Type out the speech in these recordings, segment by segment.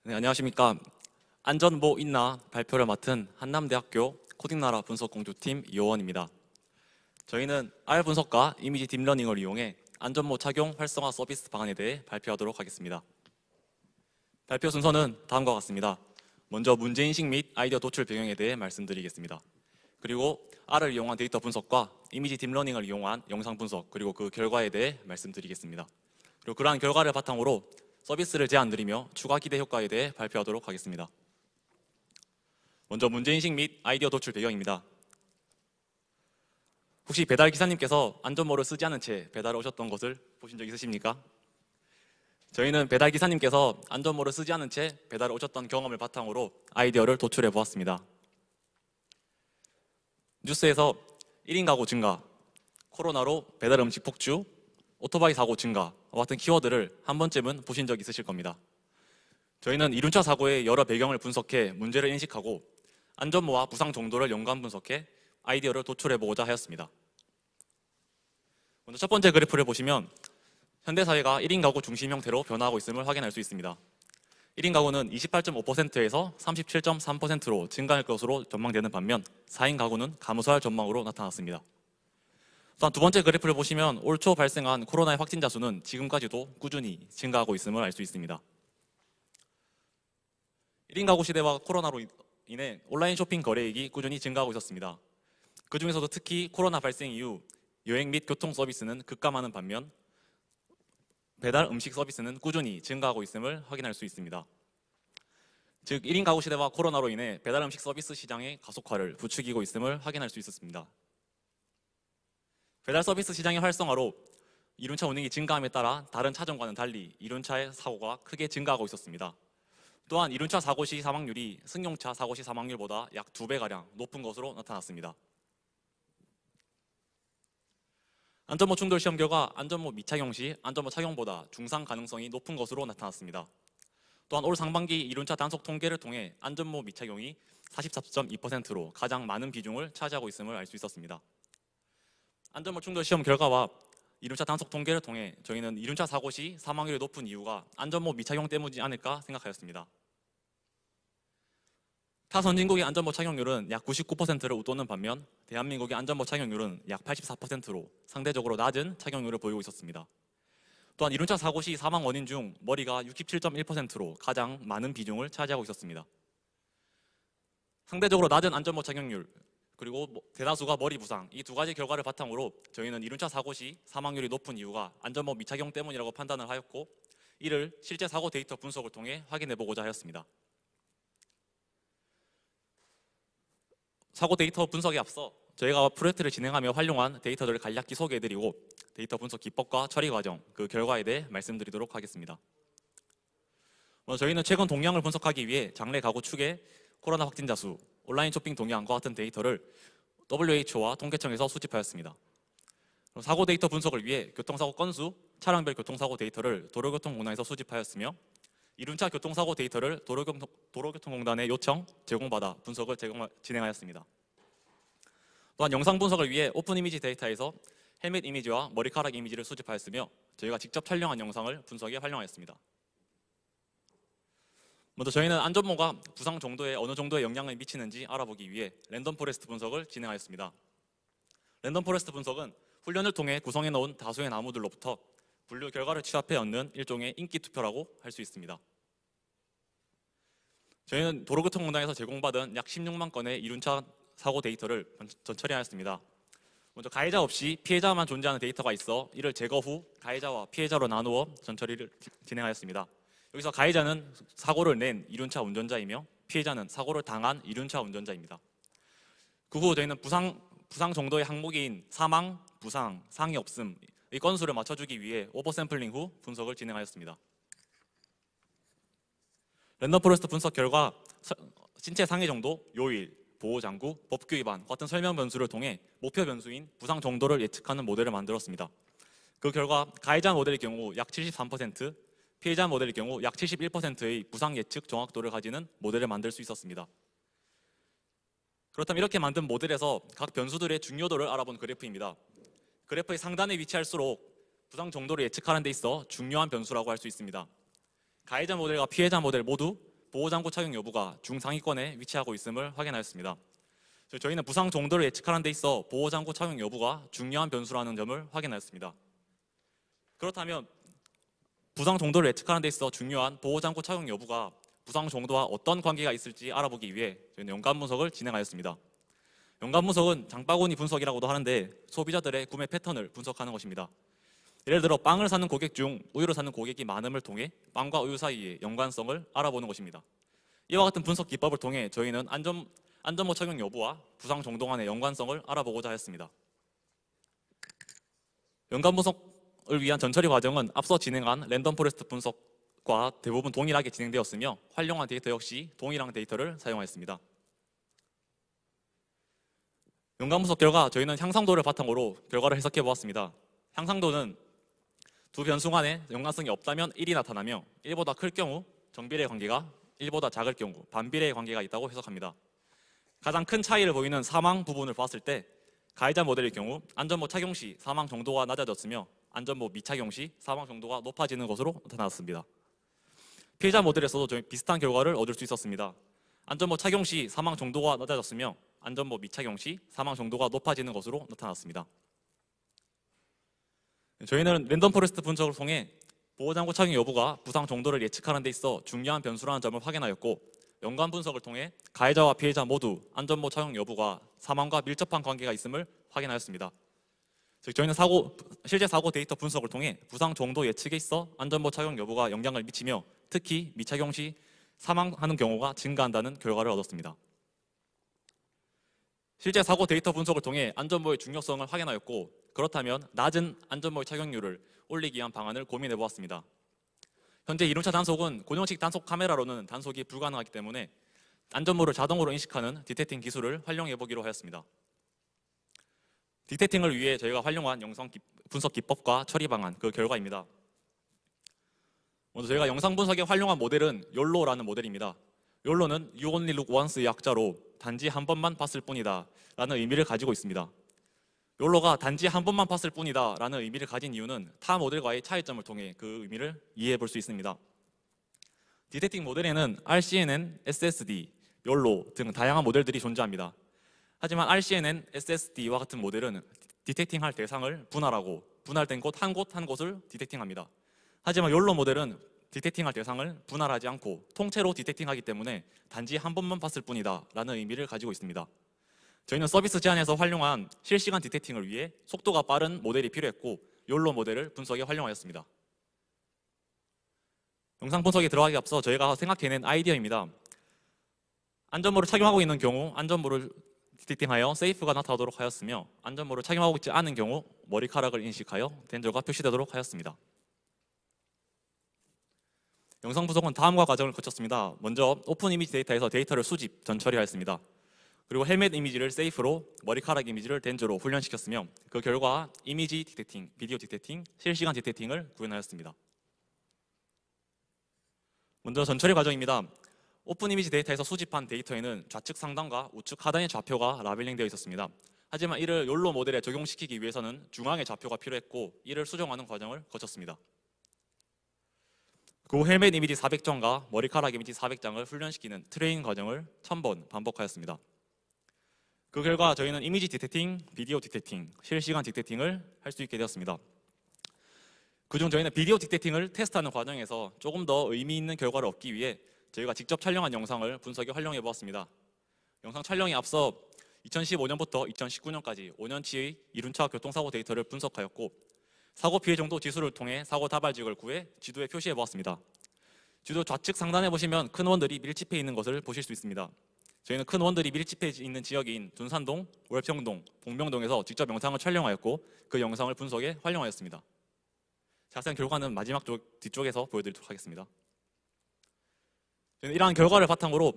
네, 안녕하십니까. 안전 뭐 있나 발표를 맡은 한남대학교 코딩나라 분석공조팀 이호원입니다. 저희는 R 분석과 이미지 딥러닝을 이용해 안전모 착용 활성화 서비스 방안에 대해 발표하도록 하겠습니다. 발표 순서는 다음과 같습니다. 먼저 문제인식 및 아이디어 도출 배경에 대해 말씀드리겠습니다. 그리고 R을 이용한 데이터 분석과 이미지 딥러닝을 이용한 영상 분석, 그리고 그 결과에 대해 말씀드리겠습니다. 그리고 그러한 결과를 바탕으로 서비스를 제안드리며 추가 기대 효과에 대해 발표하도록 하겠습니다. 먼저 문제인식 및 아이디어 도출 배경입니다. 혹시 배달 기사님께서 안전모를 쓰지 않은 채 배달을 오셨던 것을 보신 적 있으십니까? 저희는 배달 기사님께서 안전모를 쓰지 않은 채 배달을 오셨던 경험을 바탕으로 아이디어를 도출해 보았습니다. 뉴스에서 1인 가구 증가, 코로나로 배달 음식 폭주, 오토바이 사고 증가와 같은 키워드를 한 번쯤은 보신 적 있으실 겁니다. 저희는 이륜차 사고의 여러 배경을 분석해 문제를 인식하고 안전모와 부상 정도를 연관 분석해 아이디어를 도출해보고자 하였습니다. 먼저 첫 번째 그래프를 보시면 현대사회가 1인 가구 중심 형태로 변화하고 있음을 확인할 수 있습니다. 1인 가구는 28.5%에서 37.3%로 증가할 것으로 전망되는 반면 4인 가구는 감소할 전망으로 나타났습니다. 또한 두 번째 그래프를 보시면 올 초 발생한 코로나의 확진자 수는 지금까지도 꾸준히 증가하고 있음을 알 수 있습니다. 1인 가구 시대와 코로나로 인해 온라인 쇼핑 거래액이 꾸준히 증가하고 있었습니다. 그 중에서도 특히 코로나 발생 이후 여행 및 교통 서비스는 급감하는 반면 배달 음식 서비스는 꾸준히 증가하고 있음을 확인할 수 있습니다. 즉 1인 가구 시대와 코로나로 인해 배달 음식 서비스 시장의 가속화를 부추기고 있음을 확인할 수 있었습니다. 배달 서비스 시장의 활성화로 이륜차 운행이 증가함에 따라 다른 차종과는 달리 이륜차의 사고가 크게 증가하고 있었습니다. 또한 이륜차 사고 시 사망률이 승용차 사고 시 사망률보다 약 2배가량 높은 것으로 나타났습니다. 안전모 충돌 시험 결과 안전모 미착용 시 안전모 착용보다 중상 가능성이 높은 것으로 나타났습니다. 또한 올 상반기 이륜차 단속 통계를 통해 안전모 미착용이 44.2%로 가장 많은 비중을 차지하고 있음을 알 수 있었습니다. 안전모 충돌 시험 결과와 이륜차 단속 통계를 통해 저희는 이륜차 사고 시 사망률이 높은 이유가 안전모 미착용 때문이지 않을까 생각하였습니다. 타 선진국의 안전모 착용률은 약 99%를 웃도는 반면 대한민국의 안전모 착용률은 약 84%로 상대적으로 낮은 착용률을 보이고 있었습니다. 또한 이륜차 사고 시 사망 원인 중 머리가 67.1%로 가장 많은 비중을 차지하고 있었습니다. 상대적으로 낮은 안전모 착용률 그리고 대다수가 머리 부상, 이 두 가지 결과를 바탕으로 저희는 이륜차 사고 시 사망률이 높은 이유가 안전모 미착용 때문이라고 판단을 하였고 이를 실제 사고 데이터 분석을 통해 확인해보고자 하였습니다. 사고 데이터 분석에 앞서 저희가 프로젝트를 진행하며 활용한 데이터들을 간략히 소개해드리고 데이터 분석 기법과 처리 과정, 그 결과에 대해 말씀드리도록 하겠습니다. 먼저 저희는 최근 동향을 분석하기 위해 장래 가구 추계, 코로나 확진자 수, 온라인 쇼핑 동향과 같은 데이터를 WHO와 통계청에서 수집하였습니다. 사고 데이터 분석을 위해 교통사고 건수, 차량별 교통사고 데이터를 도로교통공단에서 수집하였으며 이륜차 교통사고 데이터를 도로교통공단의 요청, 제공받아 분석을 진행하였습니다. 또한 영상 분석을 위해 오픈 이미지 데이터에서 헬멧 이미지와 머리카락 이미지를 수집하였으며 저희가 직접 촬영한 영상을 분석에 활용하였습니다. 먼저 저희는 안전모가 부상 정도에 어느 정도의 영향을 미치는지 알아보기 위해 랜덤 포레스트 분석을 진행하였습니다. 랜덤 포레스트 분석은 훈련을 통해 구성해 놓은 다수의 나무들로부터 분류 결과를 취합해 얻는 일종의 인기 투표라고 할 수 있습니다. 저희는 도로교통공단에서 제공받은 약 16만 건의 이륜차 사고 데이터를 전처리하였습니다. 먼저 가해자 없이 피해자만 존재하는 데이터가 있어 이를 제거 후 가해자와 피해자로 나누어 전처리를 진행하였습니다. 여기서 가해자는 사고를 낸 이륜차 운전자이며 피해자는 사고를 당한 이륜차 운전자입니다. 그 후 저희는 부상 정도의 항목인 사망, 부상, 상해 없음 이 건수를 맞춰주기 위해 오버샘플링 후 분석을 진행하였습니다. 랜덤 포레스트 분석 결과 신체 상해 정도, 요일, 보호장구, 법규 위반 같은 설명 변수를 통해 목표 변수인 부상 정도를 예측하는 모델을 만들었습니다. 그 결과 가해자 모델의 경우 약 73%, 피해자 모델의 경우 약 71%의 부상 예측 정확도를 가지는 모델을 만들 수 있었습니다. 그렇다면 이렇게 만든 모델에서 각 변수들의 중요도를 알아본 그래프입니다. 그래프의 상단에 위치할수록 부상 정도를 예측하는 데 있어 중요한 변수라고 할 수 있습니다. 가해자 모델과 피해자 모델 모두 보호장구 착용 여부가 중상위권에 위치하고 있음을 확인하였습니다. 저희는 부상 정도를 예측하는 데 있어 보호장구 착용 여부가 중요한 변수라는 점을 확인하였습니다. 그렇다면 부상 정도를 예측하는 데 있어 중요한 보호장구 착용 여부가 부상 정도와 어떤 관계가 있을지 알아보기 위해 저희는 연관 분석을 진행하였습니다. 연관 분석은 장바구니 분석이라고도 하는데 소비자들의 구매 패턴을 분석하는 것입니다. 예를 들어 빵을 사는 고객 중 우유를 사는 고객이 많음을 통해 빵과 우유 사이의 연관성을 알아보는 것입니다. 이와 같은 분석 기법을 통해 저희는 안전모 착용 여부와 부상 정도 간의 연관성을 알아보고자 했습니다. 연관 분석을 위한 전처리 과정은 앞서 진행한 랜덤 포레스트 분석과 대부분 동일하게 진행되었으며 활용한 데이터 역시 동일한 데이터를 사용하였습니다. 연관 분석 결과 저희는 향상도를 바탕으로 결과를 해석해 보았습니다. 향상도는 두 변수 간에 연관성이 없다면 1이 나타나며 1보다 클 경우 정비례의 관계가 1보다 작을 경우 반비례의 관계가 있다고 해석합니다. 가장 큰 차이를 보이는 사망 부분을 보았을 때 가해자 모델의 경우 안전모 착용 시 사망 정도가 낮아졌으며 안전모 미착용 시 사망 정도가 높아지는 것으로 나타났습니다. 피해자 모델에서도 저희 비슷한 결과를 얻을 수 있었습니다. 안전모 착용 시 사망 정도가 낮아졌으며 안전모 미착용 시 사망 정도가 높아지는 것으로 나타났습니다. 저희는 랜덤 포레스트 분석을 통해 보호장구 착용 여부가 부상 정도를 예측하는 데 있어 중요한 변수라는 점을 확인하였고 연관 분석을 통해 가해자와 피해자 모두 안전모 착용 여부가 사망과 밀접한 관계가 있음을 확인하였습니다. 즉 저희는 실제 사고 데이터 분석을 통해 부상 정도 예측에 있어 안전모 착용 여부가 영향을 미치며 특히 미착용 시 사망하는 경우가 증가한다는 결과를 얻었습니다. 실제 사고 데이터 분석을 통해 안전모의 중요성을 확인하였고 그렇다면 낮은 안전모의 착용률을 올리기 위한 방안을 고민해 보았습니다. 현재 이륜차 단속은 고정식 단속 카메라로는 단속이 불가능하기 때문에 안전모를 자동으로 인식하는 디텍팅 기술을 활용해 보기로 하였습니다. 디텍팅을 위해 저희가 활용한 영상 분석 기법과 처리 방안, 그 결과입니다. 먼저 저희가 영상 분석에 활용한 모델은 YOLO라는 모델입니다. YOLO는 You Only Look Once의 약자로 단지 한 번만 봤을 뿐이다 라는 의미를 가지고 있습니다. YOLO가 단지 한 번만 봤을 뿐이다 라는 의미를 가진 이유는 타 모델과의 차이점을 통해 그 의미를 이해해 볼 수 있습니다. 디텍팅 모델에는 RCNN, SSD, YOLO 등 다양한 모델들이 존재합니다. 하지만 RCNN, SSD와 같은 모델은 디텍팅할 대상을 분할하고 분할된 곳 한 곳을 디텍팅합니다. 하지만 YOLO 모델은 디텍팅할 대상을 분할하지 않고 통째로 디텍팅하기 때문에 단지 한 번만 봤을 뿐이다 라는 의미를 가지고 있습니다. 저희는 서비스 제안에서 활용한 실시간 디텍팅을 위해 속도가 빠른 모델이 필요했고 YOLO 모델을 분석에 활용하였습니다. 영상 분석에 들어가기 앞서 저희가 생각해낸 아이디어입니다. 안전모를 착용하고 있는 경우 안전모를 디텍팅하여 세이프가 나타나도록 하였으며 안전모를 착용하고 있지 않은 경우 머리카락을 인식하여 덴저가 표시되도록 하였습니다. 영상 분석은 다음과 과정을 거쳤습니다. 먼저 오픈 이미지 데이터에서 데이터를 수집, 전처리하였습니다. 그리고 헬멧 이미지를 세이프로, 머리카락 이미지를 덴저로 훈련시켰으며 그 결과 이미지 디텍팅, 비디오 디텍팅, 실시간 디텍팅을 구현하였습니다. 먼저 전처리 과정입니다. 오픈 이미지 데이터에서 수집한 데이터에는 좌측 상단과 우측 하단의 좌표가 라벨링되어 있었습니다. 하지만 이를 YOLO 모델에 적용시키기 위해서는 중앙의 좌표가 필요했고 이를 수정하는 과정을 거쳤습니다. 그 헬멧 이미지 400장과 머리카락 이미지 400장을 훈련시키는 트레이닝 과정을 1000번 반복하였습니다. 그 결과 저희는 이미지 디텍팅, 비디오 디텍팅, 실시간 디텍팅을 할 수 있게 되었습니다. 그중 저희는 비디오 디텍팅을 테스트하는 과정에서 조금 더 의미 있는 결과를 얻기 위해 저희가 직접 촬영한 영상을 분석에 활용해 보았습니다. 영상 촬영에 앞서 2015년부터 2019년까지 5년치의 이륜차 교통사고 데이터를 분석하였고 사고 피해 정도 지수를 통해 사고 다발지역을 구해 지도에 표시해 보았습니다. 지도 좌측 상단에 보시면 큰 원들이 밀집해 있는 것을 보실 수 있습니다. 저희는 큰 원들이 밀집해 있는 지역인 둔산동, 월평동, 봉명동에서 직접 영상을 촬영하였고 그 영상을 분석에 활용하였습니다. 자세한 결과는 마지막 뒤쪽에서 보여드리도록 하겠습니다. 저희는 이러한 결과를 바탕으로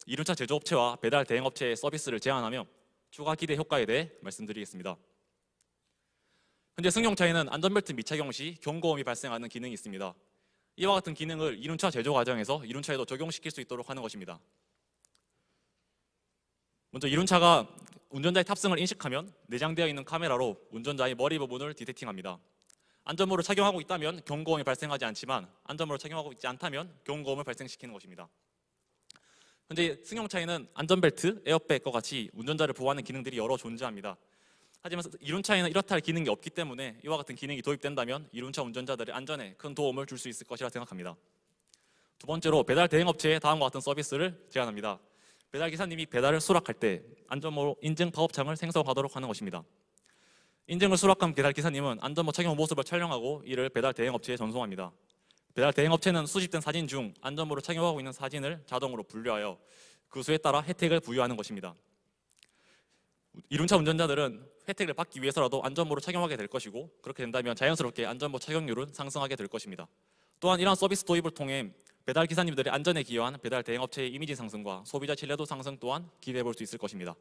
이륜차 제조업체와 배달 대행업체의 서비스를 제안하며 추가 기대 효과에 대해 말씀드리겠습니다. 현재 승용차에는 안전벨트 미착용 시 경고음이 발생하는 기능이 있습니다. 이와 같은 기능을 이륜차 제조 과정에서 이륜차에도 적용시킬 수 있도록 하는 것입니다. 먼저 이륜차가 운전자의 탑승을 인식하면 내장되어 있는 카메라로 운전자의 머리 부분을 디텍팅합니다. 안전모를 착용하고 있다면 경고음이 발생하지 않지만 안전모를 착용하고 있지 않다면 경고음을 발생시키는 것입니다. 현재 승용차에는 안전벨트, 에어백과 같이 운전자를 보호하는 기능들이 여러 존재합니다. 하지만 이륜차에는 이렇다 할 기능이 없기 때문에 이와 같은 기능이 도입된다면 이륜차 운전자들의 안전에 큰 도움을 줄 수 있을 것이라 생각합니다. 두 번째로 배달 대행업체에 다음과 같은 서비스를 제안합니다. 배달 기사님이 배달을 수락할 때 안전모 인증 파업창을 생성하도록 하는 것입니다. 인증을 수락한 배달 기사님은 안전모 착용 모습을 촬영하고 이를 배달 대행업체에 전송합니다. 배달 대행업체는 수집된 사진 중 안전모를 착용하고 있는 사진을 자동으로 분류하여 그 수에 따라 혜택을 부여하는 것입니다. 이륜차 운전자들은 혜택을 받기 위해서라도 안전모를 착용하게 될 것이고, 그렇게 된다면 자연스럽게 안전모 착용률은 상승하게 될 것입니다. 또한 이러한 서비스 도입을 통해 배달 기사님들의 안전에 기여한 배달 대행업체의 이미지 상승과 소비자 신뢰도 상승 또한 기대해 볼 수 있을 것입니다.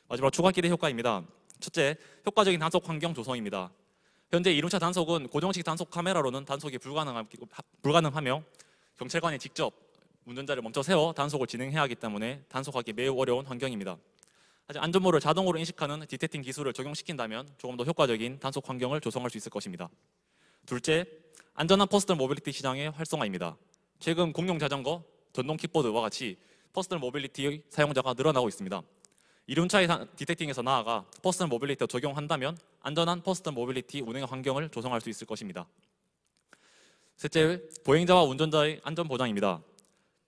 마지막 추가 기대 효과입니다. 첫째, 효과적인 단속 환경 조성입니다. 현재 이륜차 단속은 고정식 단속 카메라로는 단속이 불가능하며 경찰관이 직접 운전자를 멈춰 세워 단속을 진행해야 하기 때문에 단속하기 매우 어려운 환경입니다. 하지만 안전모를 자동으로 인식하는 디텍팅 기술을 적용시킨다면 조금 더 효과적인 단속 환경을 조성할 수 있을 것입니다. 둘째, 안전한 퍼스널 모빌리티 시장의 활성화입니다. 최근 공용 자전거, 전동 킥보드와 같이 퍼스널 모빌리티 사용자가 늘어나고 있습니다. 이륜차의 디텍팅에서 나아가 퍼스널 모빌리티를 적용한다면 안전한 퍼스널 모빌리티 운행 환경을 조성할 수 있을 것입니다. 셋째, 보행자와 운전자의 안전 보장입니다.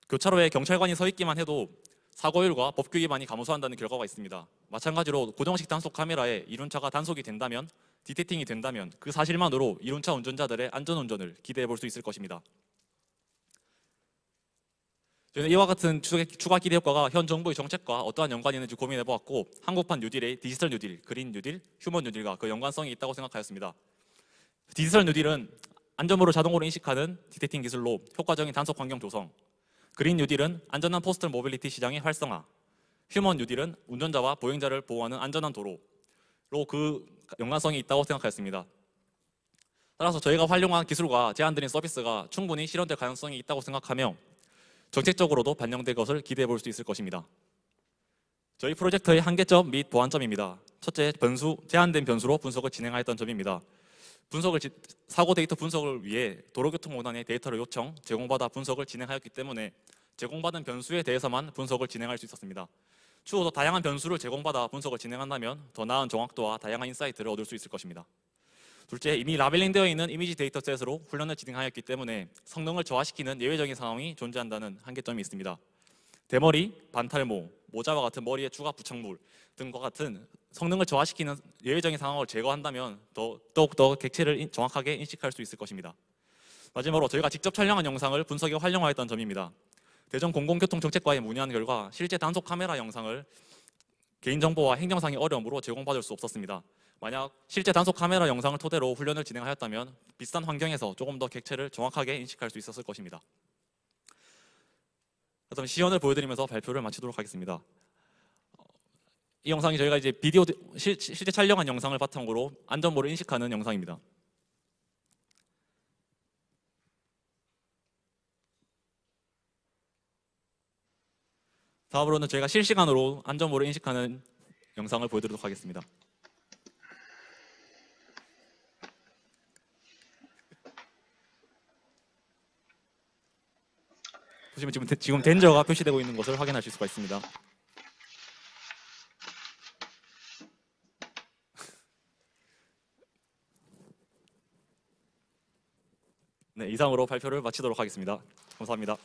교차로에 경찰관이 서 있기만 해도 사고율과 법규 위반이 감소한다는 결과가 있습니다. 마찬가지로 고정식 단속 카메라에 이륜차가 단속이 된다면, 디텍팅이 된다면 그 사실만으로 이륜차 운전자들의 안전운전을 기대해 볼 수 있을 것입니다. 저희는 이와 같은 추가 기대 효과가 현 정부의 정책과 어떠한 연관이 있는지 고민해 보았고, 한국판 뉴딜의 디지털 뉴딜, 그린 뉴딜, 휴먼 뉴딜과 그 연관성이 있다고 생각하였습니다. 디지털 뉴딜은 안전모를 자동으로 인식하는 디텍팅 기술로 효과적인 단속 환경 조성, 그린 뉴딜은 안전한 퍼스널 모빌리티 시장의 활성화, 휴먼 뉴딜은 운전자와 보행자를 보호하는 안전한 도로로 그 연관성이 있다고 생각하였습니다. 따라서 저희가 활용한 기술과 제안드린 서비스가 충분히 실현될 가능성이 있다고 생각하며 정책적으로도 반영될 것을 기대해 볼 수 있을 것입니다. 저희 프로젝트의 한계점 및 보완점입니다. 첫째, 제한된 변수로 분석을 진행하였던 점입니다. 사고 데이터 분석을 위해 도로교통공단의 데이터를 요청, 제공받아 분석을 진행하였기 때문에 제공받은 변수에 대해서만 분석을 진행할 수 있었습니다. 추후 더 다양한 변수를 제공받아 분석을 진행한다면 더 나은 정확도와 다양한 인사이트를 얻을 수 있을 것입니다. 둘째, 이미 라벨링되어 있는 이미지 데이터셋으로 훈련을 진행하였기 때문에 성능을 저하시키는 예외적인 상황이 존재한다는 한계점이 있습니다. 대머리, 반탈모, 모자와 같은 머리에 추가 부착물 등과 같은 성능을 저하시키는 예외적인 상황을 제거한다면 더욱더 객체를 정확하게 인식할 수 있을 것입니다. 마지막으로 저희가 직접 촬영한 영상을 분석에 활용하였던 점입니다. 대전 공공교통정책과에 문의한 결과 실제 단속 카메라 영상을 개인정보와 행정상의 어려움으로 제공받을 수 없었습니다. 만약 실제 단속 카메라 영상을 토대로 훈련을 진행하였다면 비슷한 환경에서 조금 더 객체를 정확하게 인식할 수 있었을 것입니다. 그럼 시연을 보여드리면서 발표를 마치도록 하겠습니다. 이 영상이 저희가 이제 실제 촬영한 영상을 바탕으로 안전모를 인식하는 영상입니다. 다음으로는 저희가 실시간으로 안전모를 인식하는 영상을 보여드리도록 하겠습니다. 보시면 지금 덴저가 표시되고 있는 것을 확인하실 수가 있습니다. 네, 이상으로 발표를 마치도록 하겠습니다. 감사합니다.